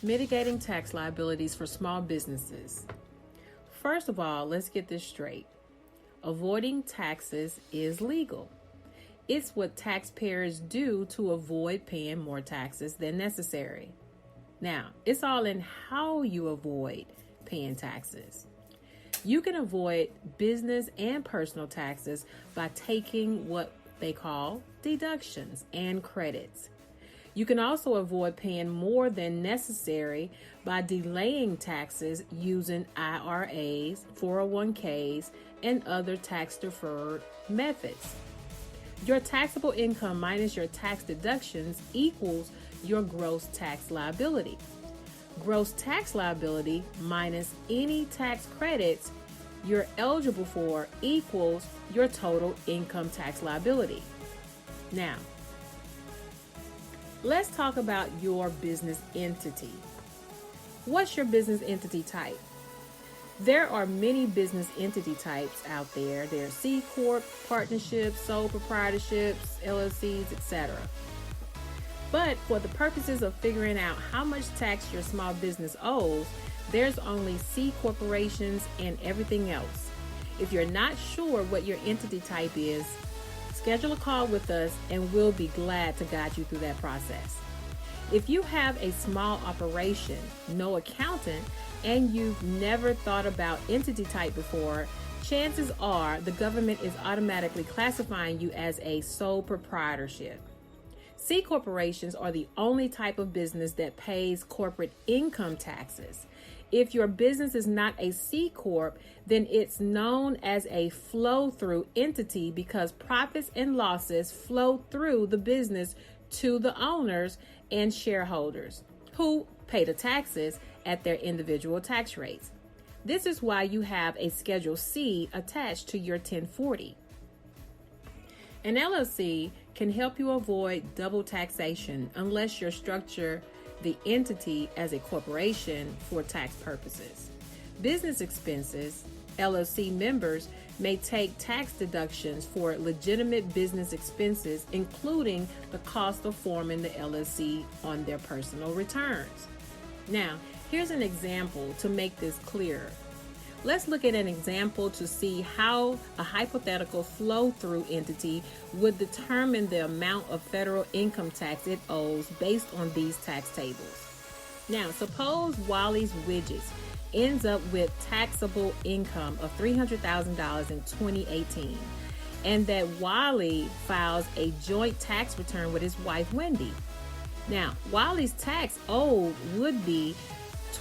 Mitigating tax liabilities for small businesses. First of all, let's get this straight. Avoiding taxes is legal. It's what taxpayers do to avoid paying more taxes than necessary. Now, it's all in how you avoid paying taxes. You can avoid business and personal taxes by taking what they call deductions and credits. You can also avoid paying more than necessary by delaying taxes using IRAs, 401ks, and other tax-deferred methods. Your taxable income minus your tax deductions equals your gross tax liability. Gross tax liability minus any tax credits you're eligible for equals your total income tax liability. Now, let's talk about your business entity. What's your business entity type? There are many business entity types out there. There's C Corp, partnerships, sole proprietorships, LLCs, etc. But for the purposes of figuring out how much tax your small business owes, there's only C corporations and everything else. If you're not sure what your entity type is, schedule a call with us and we'll be glad to guide you through that process. If you have a small operation, no accountant, and you've never thought about entity type before, chances are the government is automatically classifying you as a sole proprietorship. C corporations are the only type of business that pays corporate income taxes. If your business is not a C Corp, then it's known as a flow-through entity because profits and losses flow through the business to the owners and shareholders who pay the taxes at their individual tax rates. This is why you have a Schedule C attached to your 1040. An LLC can help you avoid double taxation unless you structure the entity as a corporation for tax purposes. Business expenses, LLC members may take tax deductions for legitimate business expenses, including the cost of forming the LLC on their personal returns. Now, here's an example to make this clearer. Let's look at an example to see how a hypothetical flow-through entity would determine the amount of federal income tax it owes based on these tax tables. Now, suppose Wally's Widgets ends up with taxable income of $300,000 in 2018, and that Wally files a joint tax return with his wife, Wendy. Now, Wally's tax owed would be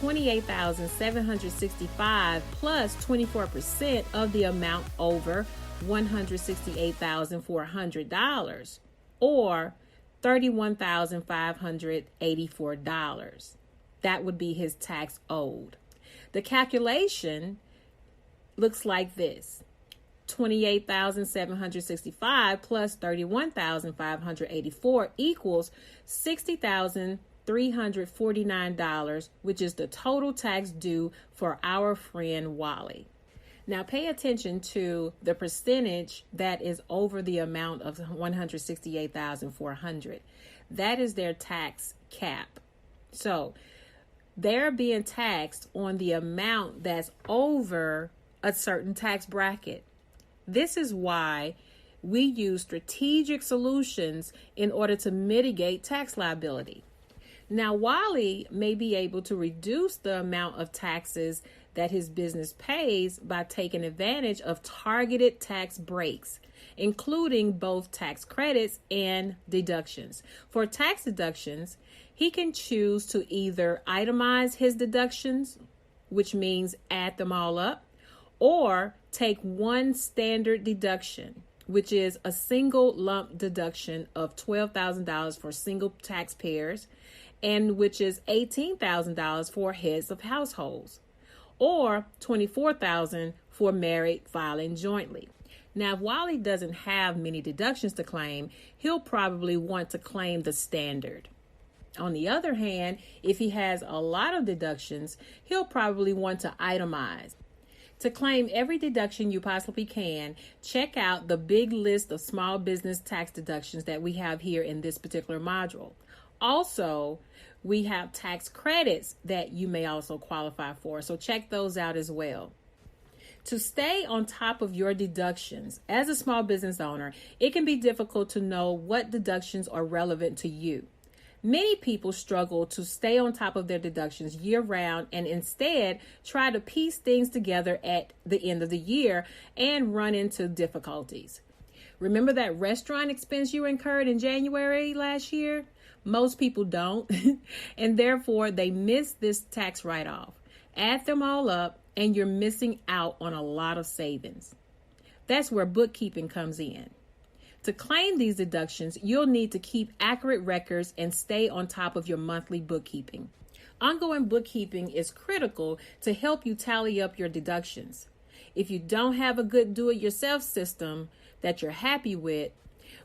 $28,765 plus 24% of the amount over $168,400 or $31,584. That would be his tax owed. The calculation looks like this. $28,765 plus $31,584 equals $60,349, which is the total tax due for our friend Wally. Now pay attention to the percentage that is over the amount of $168,400. That is their tax cap. So they're being taxed on the amount that's over a certain tax bracket. This is why we use strategic solutions in order to mitigate tax liability. Now, Wally may be able to reduce the amount of taxes that his business pays by taking advantage of targeted tax breaks, including both tax credits and deductions. For tax deductions, he can choose to either itemize his deductions, which means add them all up, or take one standard deduction, which is a single lump deduction of $12,000 for single taxpayers, and which is $18,000 for heads of households, or $24,000 for married filing jointly. Now, if Wally doesn't have many deductions to claim, he'll probably want to claim the standard. On the other hand, if he has a lot of deductions, he'll probably want to itemize. To claim every deduction you possibly can, check out the big list of small business tax deductions that we have here in this particular module. Also, We have tax credits that you may also qualify for. So check those out as well. To stay on top of your deductions, as a small business owner, it can be difficult to know what deductions are relevant to you. Many people struggle to stay on top of their deductions year round and instead try to piece things together at the end of the year and run into difficulties. Remember that restaurant expense you incurred in January last year? Most people don't, and therefore they miss this tax write-off. Add them all up, and you're missing out on a lot of savings. That's where bookkeeping comes in. To claim these deductions, you'll need to keep accurate records and stay on top of your monthly bookkeeping. Ongoing bookkeeping is critical to help you tally up your deductions. If you don't have a good do-it-yourself system that you're happy with,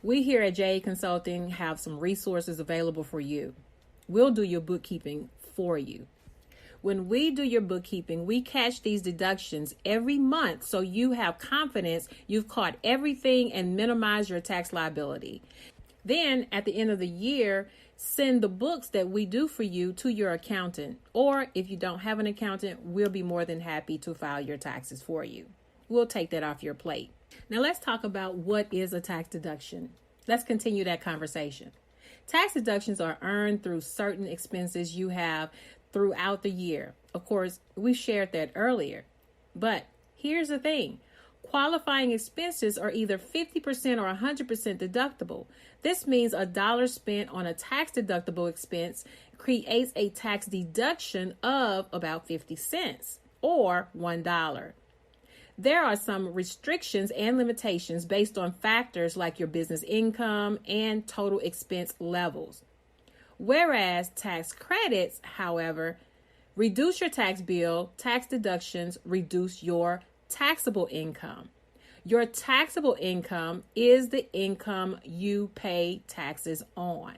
we here at JA Consulting have some resources available for you. We'll do your bookkeeping for you. When we do your bookkeeping, we catch these deductions every month so you have confidence you've caught everything and minimize your tax liability. Then at the end of the year, send the books that we do for you to your accountant. Or if you don't have an accountant, we'll be more than happy to file your taxes for you. We'll take that off your plate. Now let's talk about what is a tax deduction. Let's continue that conversation. Tax deductions are earned through certain expenses you have throughout the year. Of course, we shared that earlier. But here's the thing. Qualifying expenses are either 50% or 100% deductible. This means a dollar spent on a tax deductible expense creates a tax deduction of about 50 cents or $1. There are some restrictions and limitations based on factors like your business income and total expense levels. Whereas tax credits, however, reduce your tax bill, tax deductions reduce your taxable income. Your taxable income is the income you pay taxes on.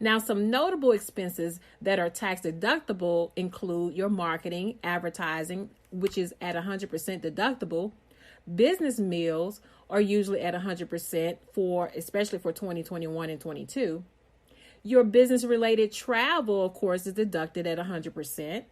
Now, some notable expenses that are tax deductible include your marketing, advertising, which is at 100% deductible. Business meals are usually at 100% especially for 2021 and 22. Your business-related travel, of course, is deducted at 100%.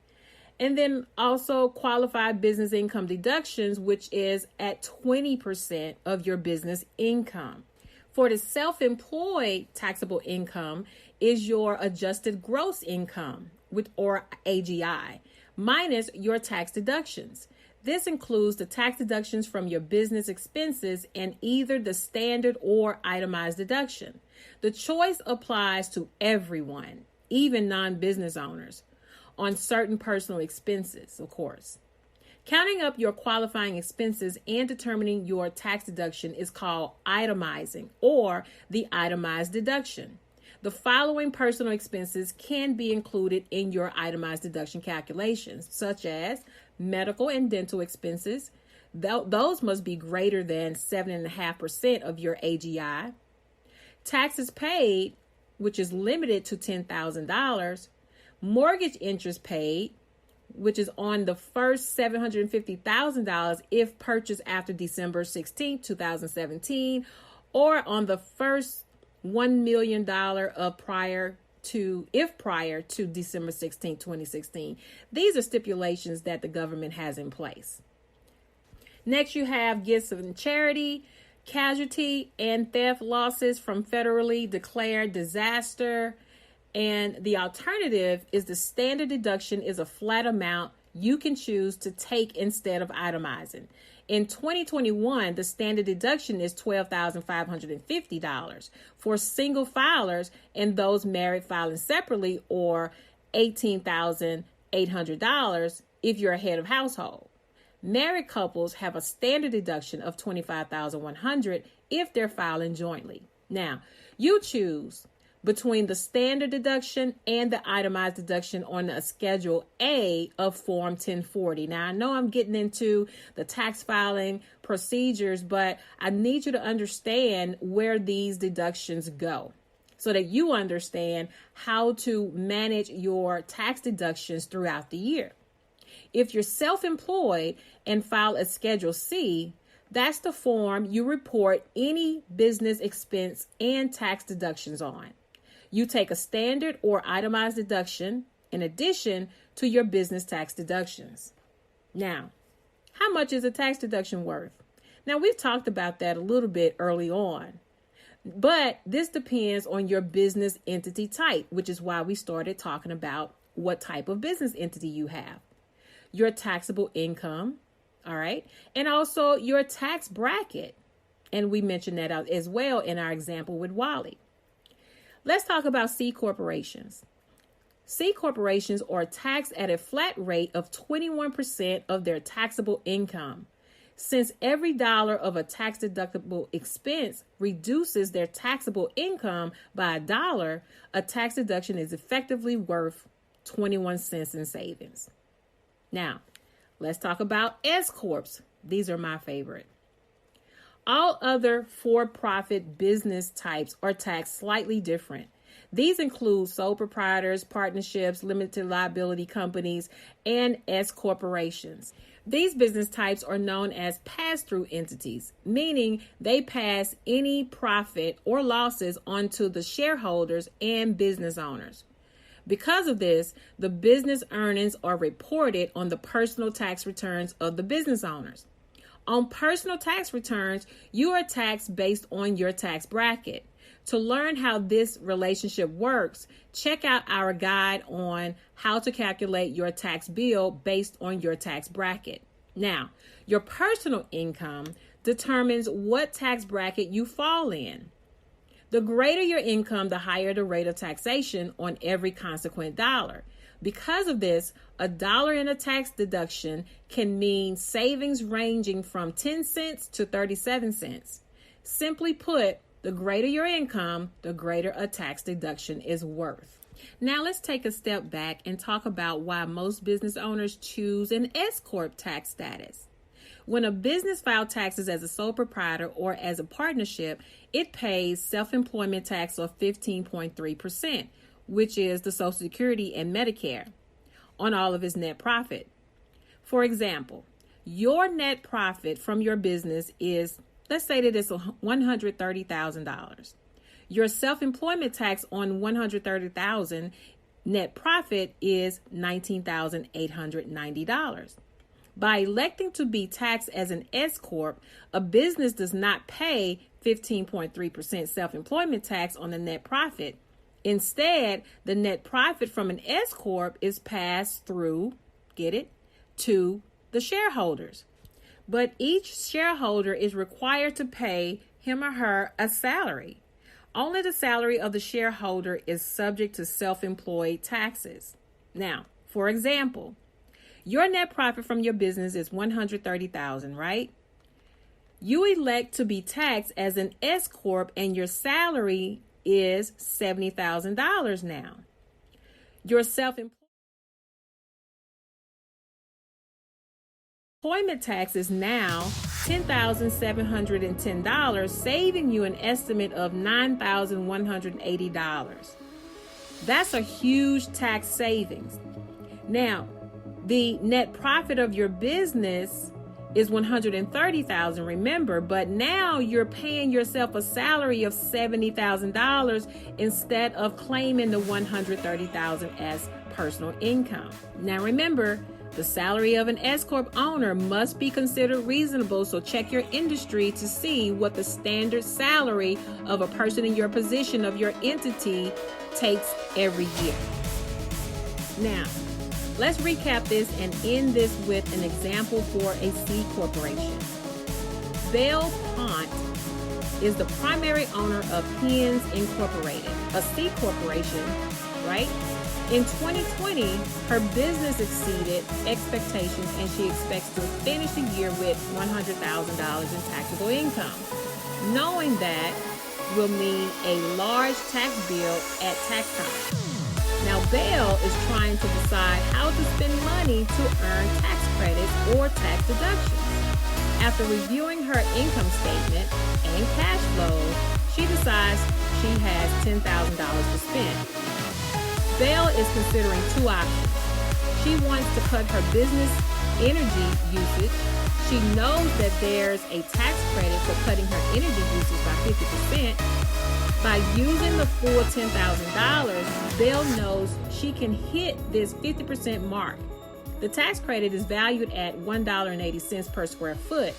And then also qualified business income deductions, which is at 20% of your business income. For the self-employed taxable income is your adjusted gross income, or AGI, minus your tax deductions. This includes the tax deductions from your business expenses and either the standard or itemized deduction. The choice applies to everyone, even non-business owners, on certain personal expenses, of course. Counting up your qualifying expenses and determining your tax deduction is called itemizing or the itemized deduction. The following personal expenses can be included in your itemized deduction calculations, such as medical and dental expenses. Those must be greater than 7.5% of your AGI. Taxes paid, which is limited to $10,000. Mortgage interest paid, which is on the first $750,000 if purchased after December 16, 2017, or on the first $1 million if prior to December 16, 2016. These are stipulations that the government has in place. Next, you have gifts of charity, casualty, and theft losses from federally declared disaster. And the alternative is the standard deduction is a flat amount you can choose to take instead of itemizing. In 2021, the standard deduction is $12,550 for single filers and those married filing separately, or $18,800 if you're a head of household. Married couples have a standard deduction of $25,100 if they're filing jointly. Now, you choose between the standard deduction and the itemized deduction on a Schedule A of Form 1040. Now, I know I'm getting into the tax filing procedures, but I need you to understand where these deductions go so that you understand how to manage your tax deductions throughout the year. If you're self-employed and file a Schedule C, that's the form you report any business expense and tax deductions on. You take a standard or itemized deduction in addition to your business tax deductions. Now, how much is a tax deduction worth? Now, we've talked about that a little bit early on, but this depends on your business entity type, which is why we started talking about what type of business entity you have, your taxable income, all right, and also your tax bracket. And we mentioned that out as well in our example with Wally. Let's talk about C corporations. C corporations are taxed at a flat rate of 21% of their taxable income. Since every dollar of a tax deductible expense reduces their taxable income by a dollar, a tax deduction is effectively worth 21 cents in savings. Now, let's talk about S corps. These are my favorite. All other for-profit business types are taxed slightly different. These include sole proprietors, partnerships, limited liability companies, and S corporations. These business types are known as pass-through entities, meaning they pass any profit or losses onto the shareholders and business owners. Because of this, the business earnings are reported on the personal tax returns of the business owners. On personal tax returns, you are taxed based on your tax bracket. To learn how this relationship works, check out our guide on how to calculate your tax bill based on your tax bracket. Now, your personal income determines what tax bracket you fall in. The greater your income, the higher the rate of taxation on every consequent dollar. Because of this, a dollar in a tax deduction can mean savings ranging from 10 cents to 37 cents. Simply put, the greater your income, the greater a tax deduction is worth. Now let's take a step back and talk about why most business owners choose an S corp tax status. When a business files taxes as a sole proprietor or as a partnership, it pays self-employment tax of 15.3%, which is the Social Security and Medicare, on all of its net profit. For example, your net profit from your business is, let's say that it's $130,000. Your self-employment tax on $130,000 net profit is $19,890. By electing to be taxed as an S corp, a business does not pay 15.3% self-employment tax on the net profit. Instead, the net profit from an S corp is passed through, get it, to the shareholders. But each shareholder is required to pay him or her a salary. Only the salary of the shareholder is subject to self-employed taxes. Now, for example, your net profit from your business is $130,000, right? You elect to be taxed as an S corp and your salary is $70,000 now. Your self-employment tax is now $10,710, saving you an estimate of $9,180. That's a huge tax savings. Now, the net profit of your business is $130,000, remember, but now you're paying yourself a salary of $70,000 instead of claiming the $130,000 as personal income. Now remember, the salary of an S corp owner must be considered reasonable, so check your industry to see what the standard salary of a person in your position of your entity takes every year. Now, let's recap this and end this with an example for a C corporation. Belle Pont is the primary owner of Hens Incorporated, a C corporation, right? In 2020, her business exceeded expectations and she expects to finish the year with $100,000 in taxable income. Knowing that will mean a large tax bill at tax time. Now, Belle is trying to decide how to spend money to earn tax credits or tax deductions. After reviewing her income statement and cash flow, she decides she has $10,000 to spend. Belle is considering two options. She wants to cut her business energy usage. She knows that there's a tax credit for cutting her energy usage by 50%. By using the full $10,000, Belle knows she can hit this 50% mark. The tax credit is valued at $1.80 per square foot.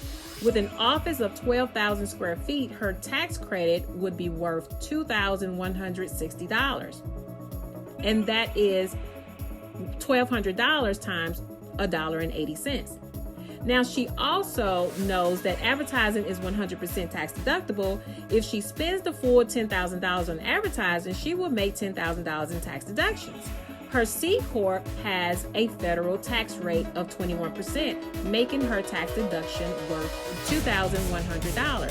With an office of 12,000 square feet, her tax credit would be worth $2,160. And that is $1,200 times $1.80. Now, she also knows that advertising is 100% tax deductible. If she spends the full $10,000 on advertising, she will make $10,000 in tax deductions. Her C Corp has a federal tax rate of 21%, making her tax deduction worth $2,100,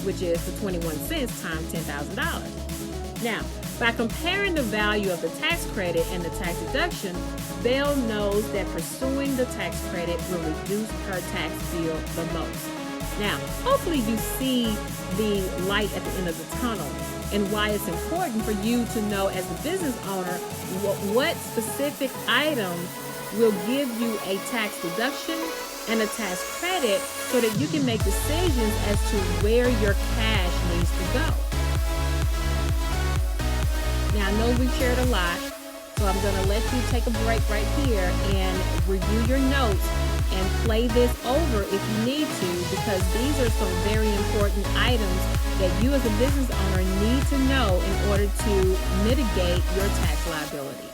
which is the 21 cents times $10,000. Now, by comparing the value of the tax credit and the tax deduction, Belle knows that pursuing the tax credit will reduce her tax bill the most. Now, hopefully you see the light at the end of the tunnel and why it's important for you to know as a business owner what specific items will give you a tax deduction and a tax credit so that you can make decisions as to where your cash needs to go. Now, I know we've shared a lot, so I'm going to let you take a break right here and review your notes and play this over if you need to, because these are some very important items that you as a business owner need to know in order to mitigate your tax liability.